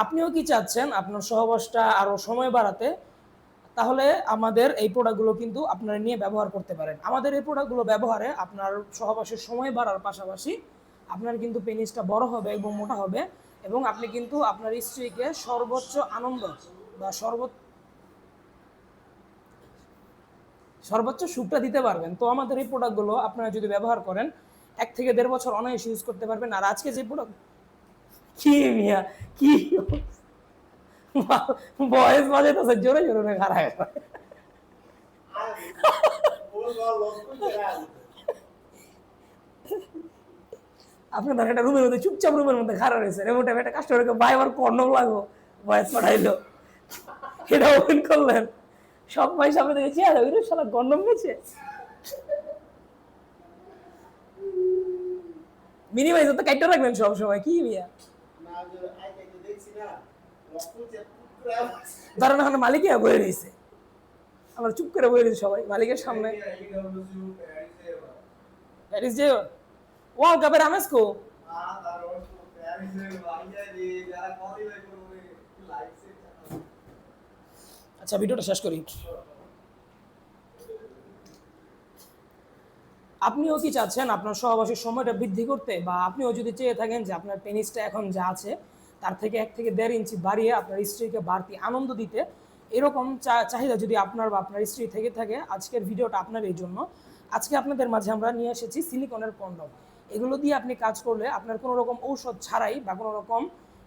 আপনিও কি চাচ্ছেন আপনার সহবাসটা আরো সময় বাড়াতে? তাহলে আমাদের এই প্রোডাক্টগুলো কিন্তু আপনারা নিয়ে ব্যবহার করতে পারেন। আমাদের এই প্রোডাক্টগুলো ব্যবহারে আপনার সহবাসের সময় বাড়ার পাশাপাশি আপনার কিন্তু পেনিসটা বড় হবে এবং মোটা হবে, এবং আপনি কিন্তু আপনার স্ত্রীকে সর্বোচ্চ আনন্দ বা সর্বোচ্চ সুখটা দিতে পারবেন। তো আমাদের এই প্রোডাক্টগুলো আপনারা যদি ব্যবহার করেন ১ থেকে ১.৫ বছর অনায়াসে ইউজ করতে পারবেন। আর আজকে যে প্রোডাক্ট কি মিয়া কি বয়েস বাজাইতেছে জোরে জোরে না খারাপ। আপনার একটা রুমের মধ্যে চুপচাপ রুমের মধ্যে খারাপ রয়েছে, এমন টাইমে একটা কাস্টমারকে ভাই কন্ডম লাগবো ভয়েস পাঠাইলো, এটা ওপেন করলেন, সব ভাই সামনে দেখেছি আর ওই শালা কন্ডম গেছে। মিনিমাইজ তো কাইটটা রাখবেন সব সময় কি মিয়া। ধরেন এখন মালিক বয়ে রয়েছে, আমরা চুপ করে বয়ে রয়েছি সবাই মালিকের সামনে। প্যারিস যে ওয়ার্ল্ড কাপের আমেজকো আচ্ছা ভিডিওটা শেষ করি। আপনিও কি চাচ্ছেন আপনার সহবাসের সময়টা বৃদ্ধি করতে, বা আপনিও যদি চেয়ে থাকেন যে আপনার পেনিসটা এখন যা আছে তার থেকে ১ থেকে ১.৫ ইঞ্চি বাড়িয়ে আপনার স্ত্রীকে বাড়তি আনন্দ দিতে, এরকম চাহিদা যদি আপনার বা আপনার স্ত্রী থেকে থাকে, আজকের ভিডিওটা আপনার এই জন্য। আজকে আপনাদের মাঝে আমরা নিয়ে এসেছি সিলিকনের কন্ডম। এগুলো দিয়ে আপনি কাজ করলে আপনার কোনো রকম ঔষধ ছাড়াই বা কোনো রকম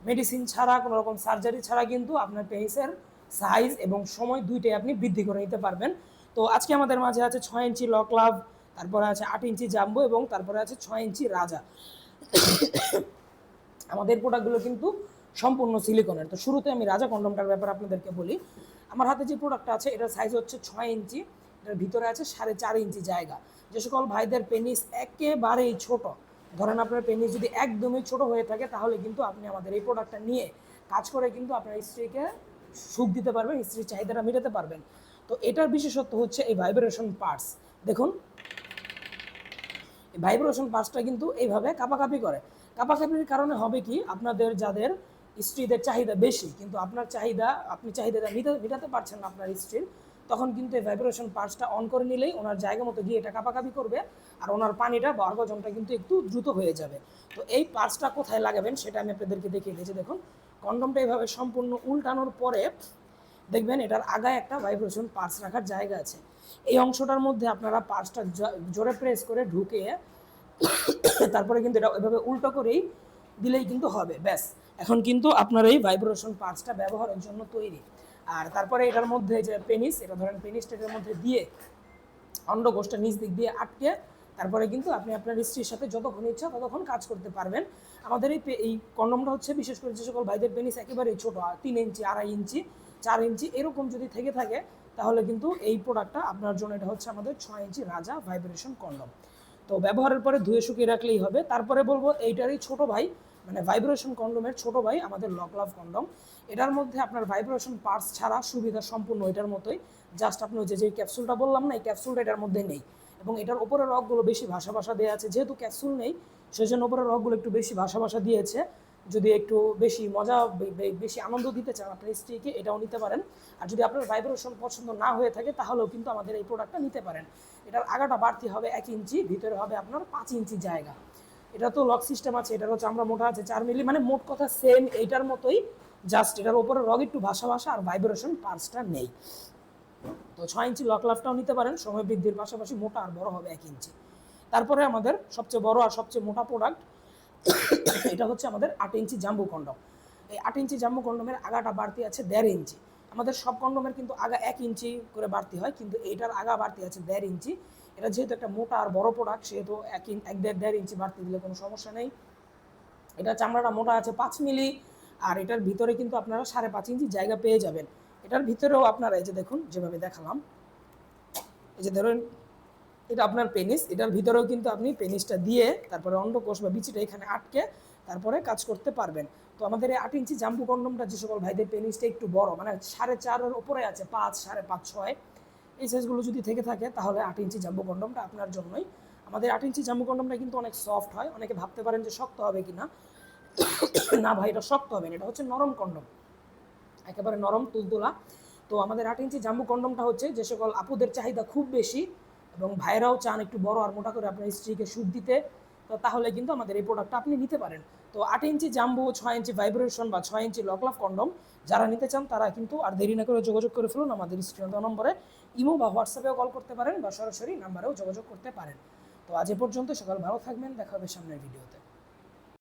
মেডিসিন ছাড়া, কোনো রকম সার্জারি ছাড়া কিন্তু আপনার পেনিসের সাইজ এবং সময় দুইটাই আপনি বৃদ্ধি করে নিতে পারবেন। তো আজকে আমাদের মাঝে আছে ৬ ইঞ্চি লক লাভ, তারপরে আছে ৮ ইঞ্চি জাম্বো, এবং তারপরে আছে ৬ ইঞ্চি রাজা। আমাদের প্রোডাক্টগুলো কিন্তু সম্পূর্ণ সিলিকনের। তো শুরুতে আমি রাজা কন্ডমটার ব্যাপারে আপনাদেরকে বলি। আমার হাতে যে প্রোডাক্টটা আছে এটার সাইজ হচ্ছে ৬ ইঞ্চি, এটার ভিতরে আছে ৪.৫ ইঞ্চি জায়গা। যে সকল ভাইদের পেনিস একেবারেই ছোট, ধরেন আপনার পেনিস যদি একদমই ছোট হয়ে থাকে, তাহলে কিন্তু আপনি আমাদের এই প্রোডাক্টটা নিয়ে কাজ করে কিন্তু আপনার স্ত্রীকে সুখ দিতে পারবেন, স্ত্রীর চাহিদাটা মেটাতে পারবেন। তো এটার বিশেষত্ব হচ্ছে এই ভাইব্রেশন পার্টস। দেখুন ভাইব্রেশন পার্টসটা কিন্তু এইভাবে কাঁপাকাঁপি করে। কাঁপাকাঁপির কারণে হবে কি, আপনাদের যাদের স্ত্রীদের চাহিদা বেশি কিন্তু আপনার আপনি চাহিদাটা মেটাতে পারছেন না আপনার স্ত্রীর, তখন কিন্তু এই ভাইব্রেশন পার্টসটা অন করে নিলেই ওনার জায়গা মতো গিয়ে এটা কাঁপাকাঁপি করবে, আর ওনার পানিটা বা অর্গজনটা কিন্তু একটু দ্রুত হয়ে যাবে। তো এই পার্টসটা কোথায় লাগাবেন সেটা আমি আপনাদেরকে দেখিয়ে দিয়েছি। দেখুন কন্ডমটা এইভাবে সম্পূর্ণ উল্টানোর পরে দেখবেন এটার আগায় একটা ভাইব্রেশন পার্টস রাখার জায়গা আছে। এই অংশটার মধ্যে আপনারা পার্টসটা জোরে প্রেস করে ঢুকে তারপরে কিন্তু এটা ওইভাবে উল্টো করেই দিলেই কিন্তু হবে, ব্যাস। এখন কিন্তু আপনার এই ভাইব্রেশন পার্টসটা ব্যবহারের জন্য তৈরি। আর তারপরে এটার মধ্যে যে পেনিস, এটা ধরেন পেনিসটা এটার মধ্যে দিয়ে অন্ডকোষটা নিচ দিক দিয়ে আটকে তারপরে কিন্তু আপনি আপনার স্ত্রীর সাথে যতক্ষণ ইচ্ছা ততক্ষণ কাজ করতে পারবেন। আমাদের এই কন্ডমটা হচ্ছে বিশেষ করে যে সকল ভাইদের পেনিস একেবারেই ছোটো, ৩ ইঞ্চি, ২.৫ ইঞ্চি, ৪ ইঞ্চি এরকম যদি থেকে থাকে, তাহলে কিন্তু এই প্রোডাক্টটা আপনার জন্য। এটা হচ্ছে আমাদের ৬ ইঞ্চি রাজা ভাইব্রেশন কন্ডম। তো ব্যবহারের পরে ধুয়ে শুকিয়ে রাখলেই হবে। তারপরে বলবো এইটারই ছোট ভাই, মানে ভাইব্রেশন কন্ডমের ছোট ভাই আমাদের লক লাভ কন্ডম। এটার মধ্যে আপনার ভাইব্রেশন পার্টস ছাড়া সুবিধা সম্পূর্ণ এটার মতোই, জাস্ট আপনি যে ক্যাপসুলটা বললাম না, এই ক্যাপসুলটা এটার মধ্যে নেই, এবং এটার উপরের রকগুলো বেশি ভাষা ভাষা দেওয়া আছে। যেহেতু ক্যাপসুল নেই সেজন্য উপরের রকগুলো একটু বেশি ভাষা ভাষা দিয়েছে। যদি একটু বেশি মজা, বেশি আনন্দ দিতে চান আপনার স্ত্রীকে, এটাও নিতে পারেন। আর যদি আপনার ভাইব্রেশন পছন্দ না হয়ে থাকে তাহলেও কিন্তু আমাদের এই প্রোডাক্টটা নিতে পারেন। এটার আগাটা বাড়তি হবে ১ ইঞ্চি, ভিতরে হবে আপনার ৫ ইঞ্চি জায়গা। এটা তো লক সিস্টেম আছে, এটারও চামড়া মোটা আছে ৪ মিলি, মানে মোট কথা সেম এইটার মতোই, জাস্ট এটার উপরে রগ একটু ভাষা ভাষা আর ভাইব্রেশন পার্টসটা নেই। তো ৬ ইঞ্চি লক লাভটাও নিতে পারেন, সময় বৃদ্ধির পাশাপাশি মোটা আর বড় হবে ১ ইঞ্চি। তারপরে আমাদের সবচেয়ে বড় আর সবচেয়ে মোটা প্রোডাক্ট, এটা হচ্ছে আমাদের ৮ ইঞ্চি জাম্বু কন্ডম। এই ৮ ইঞ্চি জাম্বু কন্ডমের আগাটা বাড়তি আছে ১.৫ ইঞ্চি। আমাদের সব কন্ডমের কিন্তু আগা ১ ইঞ্চি করে বাড়তি হয়, কিন্তু এইটার আগা বাড়তি আছে ১.৫ ইঞ্চি। এটা যেহেতু একটা মোটা আর বড় প্রোডাক্ট, সেহেতু ১.৫ ইঞ্চি বাড়তি দিলে কোনো সমস্যা নেই। এটা চামড়াটা মোটা আছে ৫ মিলি, আর এটার ভিতরে কিন্তু আপনারা ৫.৫ ইঞ্চি জায়গা পেয়ে যাবেন। এটার ভিতরেও আপনারা এই যে দেখুন যেভাবে দেখালাম, এই যে ধরুন এটা আপনার পেনিস, এটার ভিতরেও কিন্তু আপনি পেনিসটা দিয়ে তারপরে অন্ডকোষ বা বিচিটা এখানে আটকে তারপরে কাজ করতে পারবেন। তো আমাদের এই ৮ ইঞ্চি জাম্বু কন্ডমটা যে সকল ভাইদের পেনিসটা একটু বড়, মানে ৪.৫-এর উপরে আছে, ৫, ৫.৫, ৬, এই সাইজগুলো যদি থেকে থাকে তাহলে ৮ ইঞ্চি জাম্বু কন্ডমটা আপনার জন্যই। আমাদের ৮ ইঞ্চি জাম্বু কন্ডমটা কিন্তু অনেক সফট হয়, অনেকে ভাবতে পারেন যে শক্ত হবে কিনা, না ভাই এটা শক্ত হবে না, এটা হচ্ছে নরম কন্ডম, একেবারে নরম তুলতুলা। তো আমাদের 8 ইঞ্চি জাম্বু কন্ডমটা হচ্ছে যে সকল আপুদের চাহিদা খুব বেশি এবং ভাইরাও চান একটু বড় আর মোটা করে আপনার স্ত্রীকে সুখ দিতে, তো তাহলে কিন্তু আমাদের এই প্রোডাক্টটা আপনি নিতে পারেন। তো 8 ইঞ্চি জাম্বু, 6 ইঞ্চি ভাইব্রেশন বা 6 ইঞ্চি লক লাভ কন্ডম যারা নিতে চান তারা কিন্তু আর দেরি না করে যোগাযোগ করে ফেলুন আমাদের স্ক্রিনে দেওয়া নম্বরে। ইমো বা হোয়াটসঅ্যাপেও কল করতে পারেন বা সরাসরি নাম্বারেও যোগাযোগ করতে পারেন। তো আজ এ পর্যন্ত, সকাল ভালো থাকবেন, দেখা হবে সামনের ভিডিওতে।